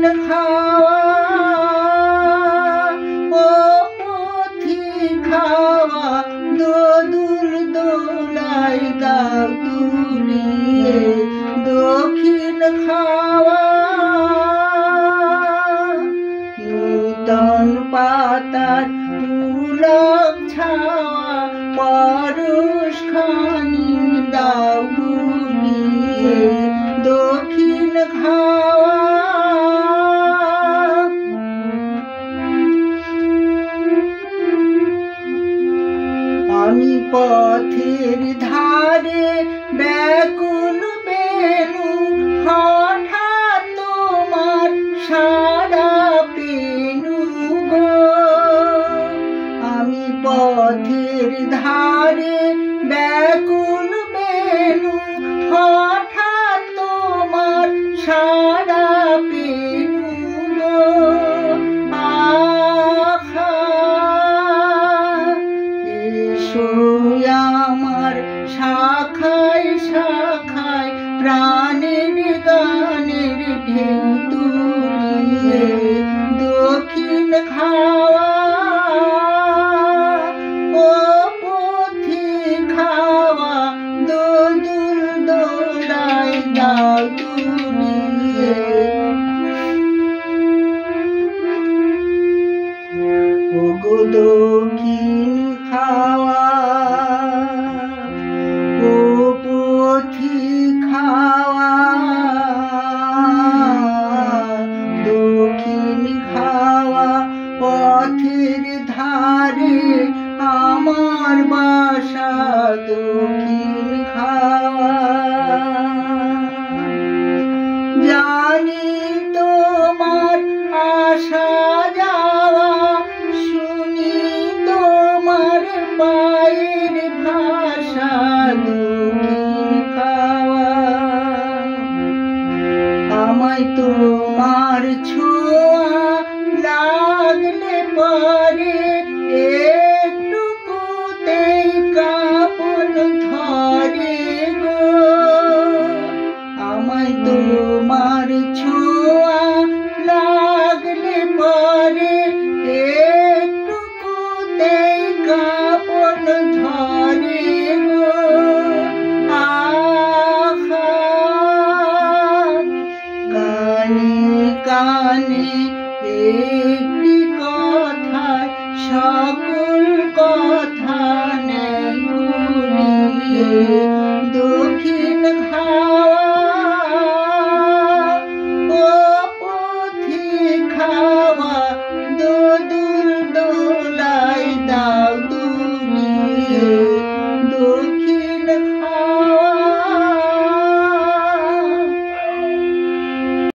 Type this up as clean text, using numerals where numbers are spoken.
দক্ষিণ খাওয়া ও পথি খাওয়া দোদুল দোলাই দাও তুলিয়ে দক্ষিণ খাওয়া নূতন পাতার পুলক ছাওয়া পরশ খানি দাও গুলিয়ে দক্ষিণ খাওয়া আমি পথের ধারে ব্যাকুল বেনু হঠাৎ তোমার সারা পেনু গো আমি পথের ধারে ব্যাকুল বেনু হঠাৎ তোমার সারা পেনু গো আহা এসো আমার শাখায় শাখায় প্রাণের গানের ঢেউ তুলিয়ে দক্ষিণ খাওয়া ও পথি খাওয়া দোদুল দোলাই দাও তুলিয়ে ওগো দক্ষিণ খাওয়া ও পথি খাওয়া দক্ষিণ খাওয়া পথের ধারে আমার বাসা দক্ষিণ খাওয়া জানি তোমার আশা যাওয়া শুনি তোমার পায়ের ভাষা দক্ষিণ খাওয়া আমায় তোমার ছোঁয়া লাগলে পরে একটুকুতেই কাঁপন ধরে গো আমায় তোমার ছোঁয়া লাগলে পরে একটুকুতেই কাঁপন ধরে গো আহা কানে কানে একটি কথা সকল কথা নেই ভুলিয়ে দক্ষিণ